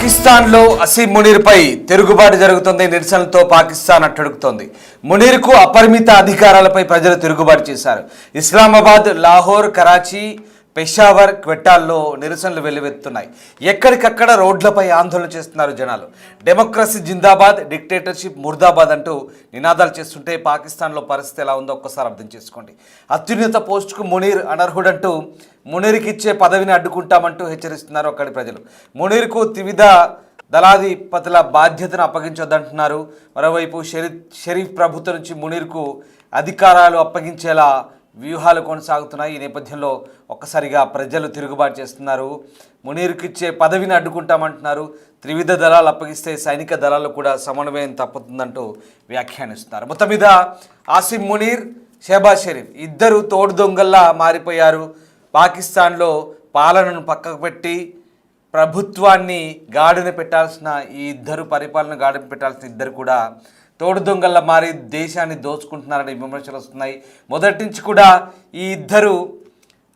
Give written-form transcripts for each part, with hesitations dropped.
పాకిస్తాన్లో అసీం మునీర్పై తిరుగుబాటు జరుగుతుంది. నిరసనలతో పాకిస్తాన్ అట్టడుగుతోంది. మునీర్కు అపరిమిత అధికారాలపై ప్రజలు తిరుగుబాటు చేశారు. ఇస్లామాబాద్, లాహోర్, కరాచీ, పెషావర్, క్వెట్టాల్లో నిరసనలు వెల్లువెత్తున్నాయి. ఎక్కడికక్కడ రోడ్లపై ఆందోళన చేస్తున్నారు జనాలు. డెమోక్రసీ జిందాబాద్, డిక్టేటర్షిప్ ముర్దాబాద్ అంటూ నినాదాలు చేస్తుంటే పాకిస్తాన్లో పరిస్థితి ఎలా ఉందో ఒక్కసారి అర్థం చేసుకోండి. అత్యున్నత పోస్టుకు మునీర్ అనర్హుడంటూ మునీర్కి ఇచ్చే పదవిని అడ్డుకుంటామంటూ హెచ్చరిస్తున్నారు అక్కడి ప్రజలు. మునీర్కు త్రివిధ దళాధిపతుల బాధ్యతను అప్పగించొద్దంటున్నారు. మరోవైపు షరీఫ్ ప్రభుత్వం నుంచి మునీర్కు అధికారాలు అప్పగించేలా వ్యూహాలు కొనసాగుతున్నాయి. ఈ నేపథ్యంలో ఒక్కసారిగా ప్రజలు తిరుగుబాటు చేస్తున్నారు. మునీర్కి ఇచ్చే పదవిని అడ్డుకుంటామంటున్నారు. త్రివిధ దళాలు అప్పగిస్తే సైనిక దళాలు కూడా సమన్వయం తప్పుతుందంటూ వ్యాఖ్యానిస్తున్నారు. మొత్తం మీద ఆసిమ్ మునీర్, షెహబాజ్ షరీఫ్ ఇద్దరు తోడు దొంగల్లా మారిపోయారు. పాకిస్తాన్లో పాలనను పక్కకు పెట్టి ప్రభుత్వాన్ని గాడిన పెట్టాల్సిన ఈ ఇద్దరు, పరిపాలన గాడిన పెట్టాల్సిన ఇద్దరు కూడా తోడు దొంగల్లా మారి దేశాన్ని దోచుకుంటున్నారని విమర్శలు వస్తున్నాయి. మొదటి నుంచి కూడా ఈ ఇద్దరు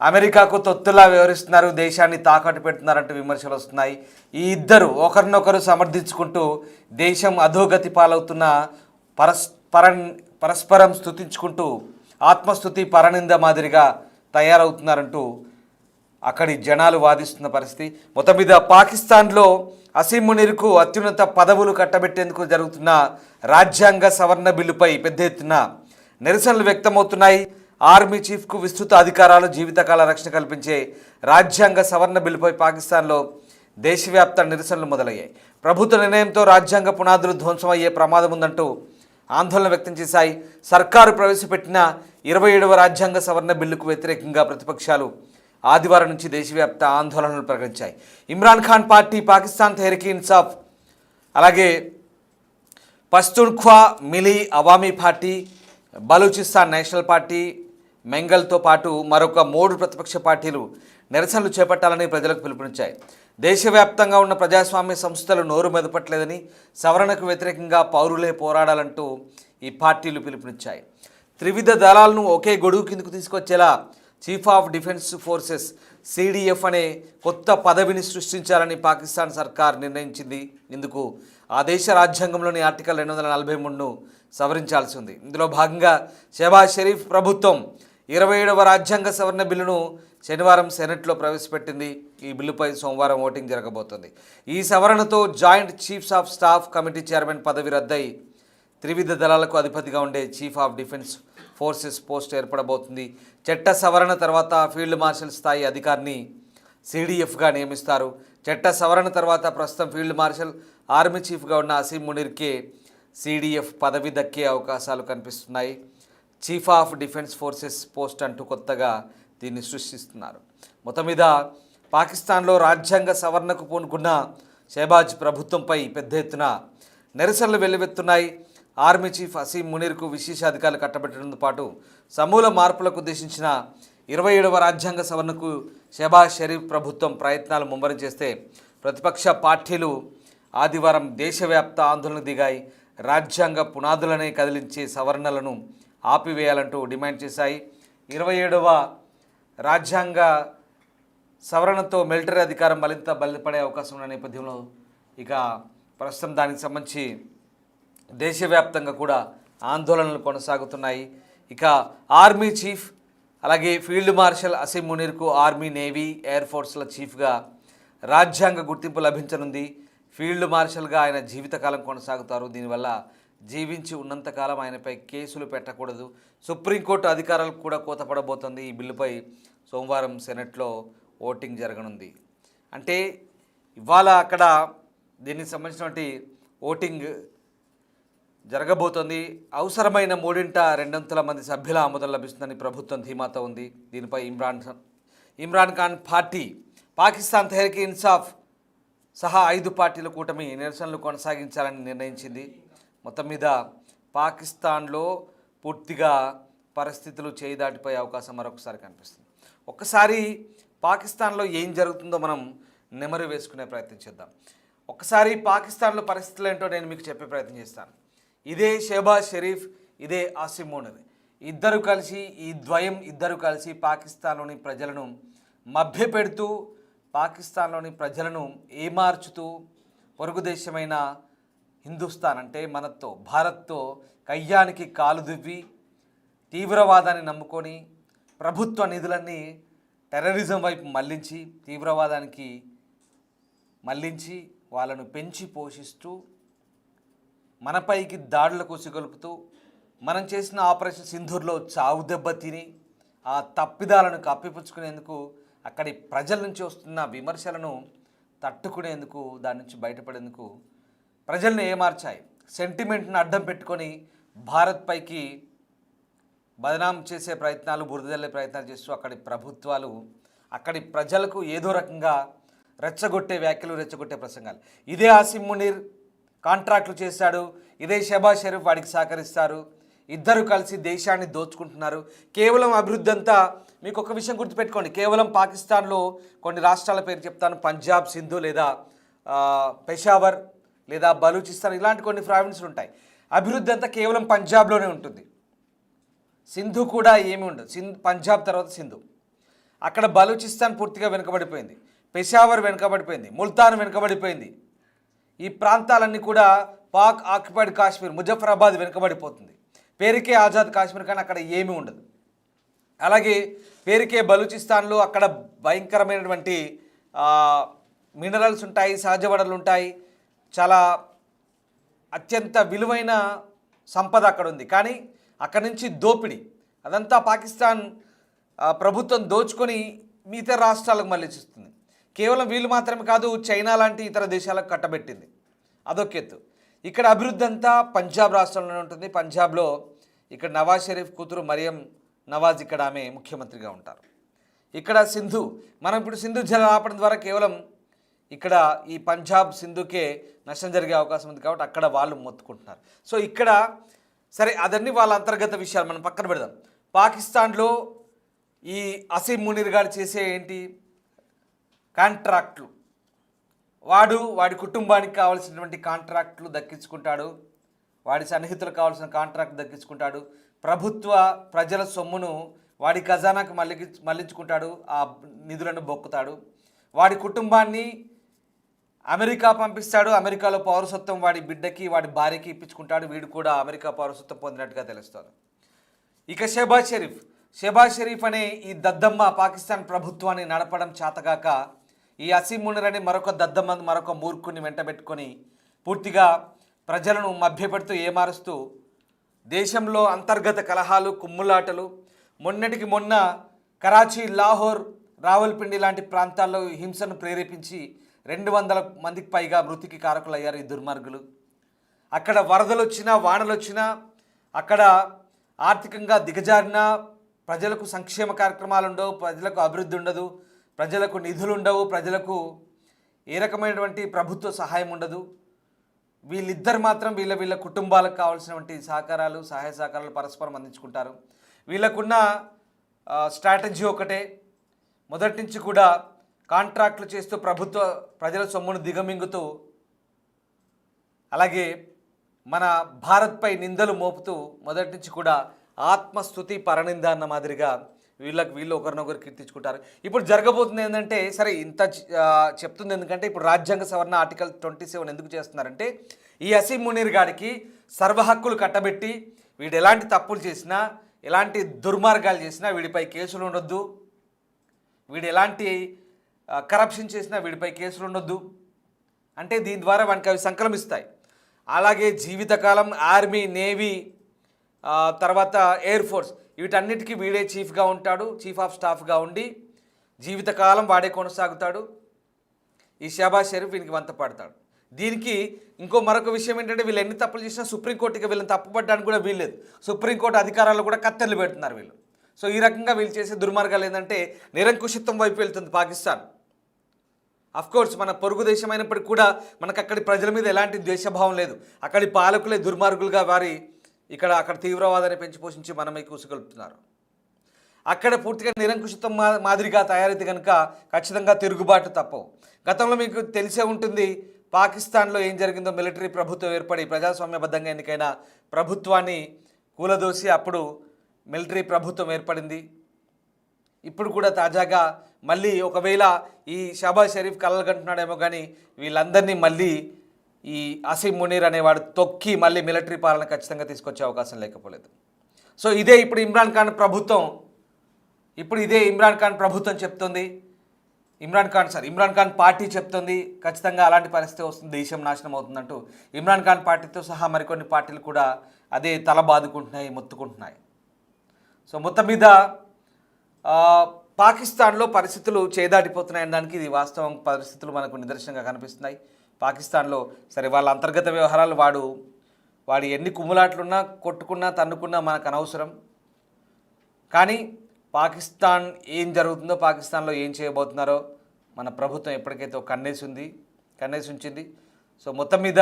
అమెరికాకు తొత్తులా వ్యవహరిస్తున్నారు, దేశాన్ని తాకట్టు పెడుతున్నారంటూ విమర్శలు వస్తున్నాయి. ఈ ఇద్దరు ఒకరినొకరు సమర్థించుకుంటూ దేశం అధోగతి పాలవుతున్న పరస్పరం స్తుతించుకుంటూ ఆత్మస్తుతి పరనింద మాదిరిగా తయారవుతున్నారంటూ అక్కడి జనాలు వాదిస్తున్న పరిస్థితి. మొత్తం మీద పాకిస్తాన్లో అసీం మునీర్కు అత్యున్నత పదవులు కట్టబెట్టేందుకు జరుగుతున్న రాజ్యాంగ సవరణ బిల్లుపై పెద్ద ఎత్తున నిరసనలు వ్యక్తమవుతున్నాయి. ఆర్మీ చీఫ్కు విస్తృత అధికారాలు, జీవితకాల రక్షణ కల్పించే రాజ్యాంగ సవరణ బిల్లుపై పాకిస్తాన్లో దేశవ్యాప్త నిరసనలు మొదలయ్యాయి. ప్రభుత్వ నిర్ణయంతో రాజ్యాంగ పునాదులు ధ్వంసమయ్యే ప్రమాదం ఉందంటూ ఆందోళన వ్యక్తం చేశాయి. సర్కారు ప్రవేశపెట్టిన 27వ రాజ్యాంగ సవరణ బిల్లుకు వ్యతిరేకంగా ప్రతిపక్షాలు ఆదివారం నుంచి దేశవ్యాప్త ఆందోళనలు ప్రకటించాయి. ఇమ్రాన్ ఖాన్ పార్టీ, పాకిస్తాన్ తెహ్రీక్ ఇన్సాఫ్, అలాగే Pashtunkhwa Milli Awami party, Balochistan national party, మెంగల్తో పాటు మరొక 3 ప్రతిపక్ష పార్టీలు నిరసనలు చేపట్టాలని ప్రజలకు పిలుపునిచ్చాయి. దేశవ్యాప్తంగా ఉన్న ప్రజాస్వామ్య సంస్థలు నోరు మెదపట్లేదని, సవరణకు వ్యతిరేకంగా పౌరులే పోరాడాలంటూ ఈ పార్టీలు పిలుపునిచ్చాయి. త్రివిధ దళాలను ఒకే గొడుగు కిందకు తీసుకొచ్చేలా chief of defence forces CDF అనే కొత్త పదవిని సృష్టించాలని పాకిస్తాన్ సర్కార్ నిర్ణయించింది. ఇందుకు ఆ దేశ రాజ్యాంగంలోని ఆర్టికల్ 243ను సవరించాల్సి ఉంది. ఇందులో భాగంగా షెహబాజ్ షరీఫ్ ప్రభుత్వం 27వ రాజ్యాంగ సవరణ బిల్లును శనివారం సెనెట్లో ప్రవేశపెట్టింది. ఈ బిల్లుపై సోమవారం ఓటింగ్ జరగబోతోంది. ఈ సవరణతో joint chiefs of staff committee chairman పదవి రద్దయి త్రివిధ దళాలకు అధిపతిగా ఉండే chief of defence forces post ఏర్పడబోతుంది. చట్ట సవరణ తర్వాత ఫీల్డ్ మార్షల్ స్థాయి అధికారిని CDFగా నియమిస్తారు. చట్ట సవరణ తర్వాత ప్రస్తుతం ఫీల్డ్ మార్షల్, ఆర్మీ చీఫ్గా ఉన్న అసీం మునీర్కే CDF పదవి దక్కే అవకాశాలు కనిపిస్తున్నాయి. Chief of defence forces post అంటూ కొత్తగా దీన్ని సృష్టిస్తున్నారు. మొత్తం మీద పాకిస్తాన్లో రాజ్యాంగ సవరణకు పూనుకున్న షెహబాజ్ ప్రభుత్వంపై పెద్ద ఎత్తున నిరసనలు వెల్లువెత్తున్నాయి. ఆర్మీ చీఫ్ అసీం మునీర్కు విశేషాధికారులు కట్టబెట్టడంతో పాటు సమూల మార్పులకు ఉద్దేశించిన 27వ రాజ్యాంగ సవరణకు షెహబాజ్ షరీఫ్ ప్రభుత్వం ప్రయత్నాలు ముమ్మరం చేస్తే ప్రతిపక్ష పార్టీలు ఆదివారం దేశవ్యాప్త ఆందోళనకు దిగాయి. రాజ్యాంగ పునాదులనే కదిలించే సవరణలను ఆపివేయాలంటూ డిమాండ్ చేశాయి. 27వ రాజ్యాంగ సవరణతో మిలిటరీ అధికారం మరింత బలపడే అవకాశం ఉన్న నేపథ్యంలో ఇక ప్రస్తుతం దానికి సంబంధించి దేశవ్యాప్తంగా కూడా ఆందోళనలు కొనసాగుతున్నాయి. ఇక ఆర్మీ చీఫ్ అలాగే ఫీల్డ్ మార్షల్ అసీం మునీర్కు ఆర్మీ, నేవీ, ఎయిర్ ఫోర్స్ల చీఫ్గా రాజ్యాంగ గుర్తింపు లభించనుంది. ఫీల్డ్ మార్షల్గా ఆయన జీవితకాలం కొనసాగుతారు. దీనివల్ల జీవించి ఉన్నంతకాలం ఆయనపై కేసులు పెట్టకూడదు. సుప్రీంకోర్టు అధికారాలకు కూడా కోతపడబోతోంది. ఈ బిల్లుపై సోమవారం సెనెట్లో ఓటింగ్ జరగనుంది. అంటే ఇవాళ అక్కడ దీనికి సంబంధించినటువంటి ఓటింగ్ జరగబోతోంది. అవసరమైన 2/3 మంది సభ్యుల ఆమోదం లభిస్తుందని ప్రభుత్వం ధీమాతో ఉంది. దీనిపై ఇమ్రాన్ ఖాన్ పార్టీ, పాకిస్తాన్ తెహ్రీక్ ఇన్సాఫ్ సహా 5 పార్టీల కూటమి నిరసనలు కొనసాగించాలని నిర్ణయించింది. మొత్తం మీద పాకిస్తాన్లో పూర్తిగా పరిస్థితులు చేయి దాటిపోయే అవకాశం మరొకసారి కనిపిస్తుంది. ఒక్కసారి పాకిస్తాన్లో ఏం జరుగుతుందో మనం నెమరు వేసుకునే ప్రయత్నం చేద్దాం. ఒక్కసారి పాకిస్తాన్లో పరిస్థితులు ఏంటో నేను మీకు చెప్పే ప్రయత్నం చేస్తాను. ఇదే షెహబాజ్ షరీఫ్, ఇదే ఆసిమ్ మునీర్ ఇద్దరు కలిసి పాకిస్తాన్లోని ప్రజలను మభ్యపెడుతూ, పాకిస్తాన్లోని ప్రజలను ఏమార్చుతూ పొరుగు దేశమైన హిందుస్థాన్ అంటే మనతో భారత్తో కయ్యానికి కాలు దువ్వి తీవ్రవాదాన్ని నమ్ముకొని ప్రభుత్వ నిధులన్నీ టెర్రరిజం వైపు మళ్లించి తీవ్రవాదానికి మళ్లించి వాళ్ళను పెంచి పోషిస్తూ మనపైకి దాడులకు ఉసిగొలుపుతూ మనం చేసిన ఆపరేషన్ సింధూర్లో చావు దెబ్బ తిని ఆ తప్పిదాలను కప్పిపుచ్చుకునేందుకు అక్కడి ప్రజల నుంచి వస్తున్న విమర్శలను తట్టుకునేందుకు దాని నుంచి బయటపడేందుకు ప్రజల్ని ఏమార్చాయి. సెంటిమెంట్ని అడ్డం పెట్టుకొని భారత్ పైకి బదనాం చేసే ప్రయత్నాలు, బురదజల్లే ప్రయత్నాలు చేస్తూ అక్కడి ప్రభుత్వాలు అక్కడి ప్రజలకు ఏదో రకంగా రెచ్చగొట్టే వ్యాఖ్యలు, రెచ్చగొట్టే ప్రసంగాలు. ఇదే ఆసిమ్ మునీర్ కాంట్రాక్టులు చేశాడు, ఇదే షెహబాజ్ షరీఫ్ వాడికి సహకరిస్తారు, ఇద్దరు కలిసి దేశాన్ని దోచుకుంటున్నారు. కేవలం అభివృద్ధి అంతా మీకు ఒక విషయం గుర్తుపెట్టుకోండి, కేవలం పాకిస్తాన్లో కొన్ని రాష్ట్రాల పేరు చెప్తాను, పంజాబ్, సింధు లేదా పెషావర్ లేదా బలూచిస్తాన్ ఇలాంటి కొన్ని ప్రావిన్స్లు ఉంటాయి. అభివృద్ధి అంతా కేవలం పంజాబ్లోనే ఉంటుంది. సింధు కూడా ఏమీ ఉండదు. పంజాబ్ తర్వాత సింధు. అక్కడ బలూచిస్తాన్ పూర్తిగా వెనుకబడిపోయింది, పెషావర్ వెనుకబడిపోయింది, ముల్తాన్ వెనుకబడిపోయింది. ఈ ప్రాంతాలన్నీ కూడా పాక్ ఆక్యుపైడ్ కాశ్మీర్, ముజఫరాబాద్ వెనుకబడిపోతుంది. పేరుకే ఆజాద్ కాశ్మీర్ కానీ అక్కడ ఏమీ ఉండదు. అలాగే పేరుకే బలూచిస్తాన్లో అక్కడ భయంకరమైనటువంటి మినరల్స్ ఉంటాయి, సహజ వనరులు ఉంటాయి, చాలా అత్యంత విలువైన సంపద అక్కడ ఉంది. కానీ అక్కడి నుంచి దోపిడీ అదంతా పాకిస్తాన్ ప్రభుత్వం దోచుకొని మిగతా రాష్ట్రాలకు మళ్ళిస్తుంది. కేవలం వీళ్ళు మాత్రమే కాదు, చైనా లాంటి ఇతర దేశాలకు కట్టబెట్టింది. అదొక ఎత్తు. ఇక్కడ అభివృద్ధి అంతా పంజాబ్ రాష్ట్రంలోనే ఉంటుంది. పంజాబ్లో ఇక్కడ నవాజ్ షరీఫ్ కూతురు మరియం నవాజ్ ఇక్కడ ఆమె ముఖ్యమంత్రిగా ఉంటారు. ఇక్కడ సింధు, మనం ఇప్పుడు సింధు జలం ఆపడం ద్వారా కేవలం ఇక్కడ ఈ పంజాబ్ సింధుకే నష్టం జరిగే అవకాశం ఉంది కాబట్టి అక్కడ వాళ్ళు మొత్తుకుంటున్నారు. సో ఇక్కడ సరే అదన్నీ వాళ్ళ అంతర్గత విషయాలు మనం పక్కన పెడదాం. పాకిస్తాన్లో ఈ అసీమ్ మునీర్ గారు చేసే ఏంటి కాంట్రాక్ట్లు, వాడి కుటుంబానికి కావాల్సినటువంటి కాంట్రాక్ట్లు దక్కించుకుంటాడు, వాడి సన్నిహితులకు కావాల్సిన కాంట్రాక్ట్ దక్కించుకుంటాడు, ప్రభుత్వ ప్రజల సొమ్మును వాడి ఖజానాకు మళ్లించుకుంటాడు, ఆ నిధులను బొక్కుతాడు, వాడి కుటుంబాన్ని అమెరికా పంపిస్తాడు, అమెరికాలో పౌరసత్వం వాడి బిడ్డకి వాడి భార్యకి ఇప్పించుకుంటాడు, వీడు కూడా అమెరికా పౌరసత్వం పొందినట్టుగా తెలుస్తుంది. ఇక షెహబాజ్ షరీఫ్ అనే ఈ దద్దమ్మ పాకిస్తాన్ ప్రభుత్వాన్ని నడపడం చేతగాక ఈ అసీమ్ మునీర్ అనే మరొక దద్దమ్మ, మరొక మూర్ఖుని వెంటబెట్టుకొని పూర్తిగా ప్రజలను మభ్యపెడుతూ ఏమారుస్తూ దేశంలో అంతర్గత కలహాలు, కుమ్ములాటలు, మొన్నటికి మొన్న కరాచీ, లాహోర్, రావల్పిండి లాంటి ప్రాంతాల్లో హింసను ప్రేరేపించి 200 మందికి పైగా మృతికి కారకులయ్యారు ఈ దుర్మార్గులు. అక్కడ వరదలు వచ్చినా, వానలు వచ్చినా, అక్కడ ఆర్థికంగా దిగజారిన ప్రజలకు సంక్షేమ కార్యక్రమాలు ఉండవు, ప్రజలకు అభివృద్ధి ఉండదు, ప్రజలకు నిధులు ఉండవు, ప్రజలకు ఏ రకమైనటువంటి ప్రభుత్వ సహాయం ఉండదు. వీళ్ళిద్దరు మాత్రం వీళ్ళ కుటుంబాలకు కావాల్సినటువంటి సహాయ సహకారాలు పరస్పరం అందించుకుంటారు. వీళ్ళకున్న స్ట్రాటజీ ఒకటే, మొదటి నుంచి కూడా కాంట్రాక్టులు చేస్తూ ప్రజల సొమ్మును దిగమింగుతూ, అలాగే మన భారత్పై నిందలు మోపుతూ మొదటి నుంచి కూడా ఆత్మస్తుతి పరనింద అన్న మాదిరిగా వీళ్ళు ఒకరినొకరు కీర్తించుకుంటారు. ఇప్పుడు జరగబోతుంది ఏంటంటే, సరే ఇంత చెప్తుంది ఎందుకంటే ఇప్పుడు రాజ్యాంగ సవరణ ఆర్టికల్ 27 ఎందుకు చేస్తున్నారంటే ఈ అసీమ్ మునీర్ గారికి సర్వ హక్కులు కట్టబెట్టి వీడు ఎలాంటి తప్పులు చేసినా, ఎలాంటి దుర్మార్గాలు చేసినా వీడిపై కేసులు ఉండొద్దు, వీడు ఎలాంటి కరప్షన్ చేసినా వీడిపై కేసులు ఉండొద్దు అంటే దీని ద్వారా వానికి అవి సంక్రమిస్తాయి. అలాగే జీవితకాలం ఆర్మీ, నేవీ, తర్వాత ఎయిర్ ఫోర్స్ వీటన్నిటికీ వీడే చీఫ్గా ఉంటాడు, చీఫ్ ఆఫ్ స్టాఫ్గా ఉండి జీవితకాలం వాడే కొనసాగుతాడు. ఈ షెహబాజ్ షరీఫ్ వీనికి వంత పడతాడు. దీనికి మరొక విషయం ఏంటంటే వీళ్ళు ఎన్ని తప్పులు చేసినా సుప్రీంకోర్టుకి వీళ్ళని తప్పుపట్టడానికి కూడా వీల్లేదు. సుప్రీంకోర్టు అధికారాలు కూడా కత్తెరలు పెడుతున్నారు వీళ్ళు. సో ఈ రకంగా వీళ్ళు చేసే దుర్మార్గాలు ఏంటంటే నిరంకుశత్వం వైపు వెళ్తుంది పాకిస్తాన్. అఫ్కోర్స్ మన పొరుగు దేశం అయినప్పటికీ కూడా మనకు అక్కడి ప్రజల మీద ఎలాంటి ద్వేషభావం లేదు. అక్కడి పాలకులే దుర్మార్గులుగా అక్కడ తీవ్రవాదాన్ని పెంచి పోషించి మనమై కూసుకొలుపుతున్నారు. అక్కడ పూర్తిగా నిరంకుశత్వం మాదిరిగా తయారైతే కనుక ఖచ్చితంగా తిరుగుబాటు తప్పవు. గతంలో మీకు తెలిసే ఉంటుంది పాకిస్తాన్లో ఏం జరిగిందో. మిలిటరీ ప్రభుత్వం ఏర్పడి ప్రజాస్వామ్యబద్ధంగా ఎన్నికైన ప్రభుత్వాన్ని కూలదోసి అప్పుడు మిలిటరీ ప్రభుత్వం ఏర్పడింది. ఇప్పుడు కూడా తాజాగా మళ్ళీ ఒకవేళ ఈ షెహబాజ్ షరీఫ్ కలలు కంటున్నాడేమో కానీ వీళ్ళందరినీ మళ్ళీ ఈ అసీం మునీర్ అనేవాడు తొక్కి మళ్ళీ మిలిటరీ పాలన ఖచ్చితంగా తీసుకొచ్చే అవకాశం లేకపోలేదు. సో ఇదే ఇప్పుడు ఇమ్రాన్ ఖాన్ ప్రభుత్వం చెప్తుంది, ఇమ్రాన్ ఖాన్ పార్టీ చెప్తుంది ఖచ్చితంగా అలాంటి పరిస్థితి వస్తుంది, దేశం నాశనం అవుతుందంటూ ఇమ్రాన్ ఖాన్ పార్టీతో సహా మరికొన్ని పార్టీలు కూడా అదే తల బాదుకుంటున్నాయి, మొత్తుకుంటున్నాయి. సో మొత్తం మీద పాకిస్తాన్లో పరిస్థితులు చేదాటిపోతున్నాయని దానికి ఇది వాస్తవం, పరిస్థితులు మనకు నిదర్శనంగా కనిపిస్తున్నాయి. పాకిస్తాన్లో సరే వాళ్ళ అంతర్గత వ్యవహారాలు వాడు ఎన్ని కుమ్ములాట్లున్నా కొట్టుకున్నా తన్నుకున్నా మనకు అనవసరం. కానీ పాకిస్తాన్ ఏం జరుగుతుందో, పాకిస్తాన్లో ఏం చేయబోతున్నారో మన ప్రభుత్వం ఎప్పటికైతే కన్నేసి ఉంచింది. సో మొత్తం మీద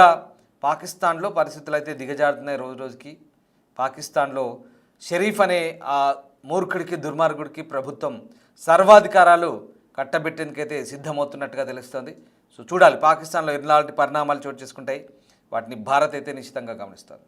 పాకిస్తాన్లో పరిస్థితులు అయితే దిగజారుతున్నాయి రోజు రోజుకి. పాకిస్తాన్లో షరీఫ్ అనే ఆ మూర్ఖుడికి, దుర్మార్గుడికి ప్రభుత్వం సర్వాధికారాలు కట్టబెట్టేందుకైతే సిద్ధమవుతున్నట్టుగా తెలుస్తుంది. సో చూడాలి పాకిస్తాన్లో ఎలాంటి పరిణామాలు చోటు చేసుకుంటాయి, వాటిని భారత్ అయితే నిశ్చితంగా గమనిస్తుంది.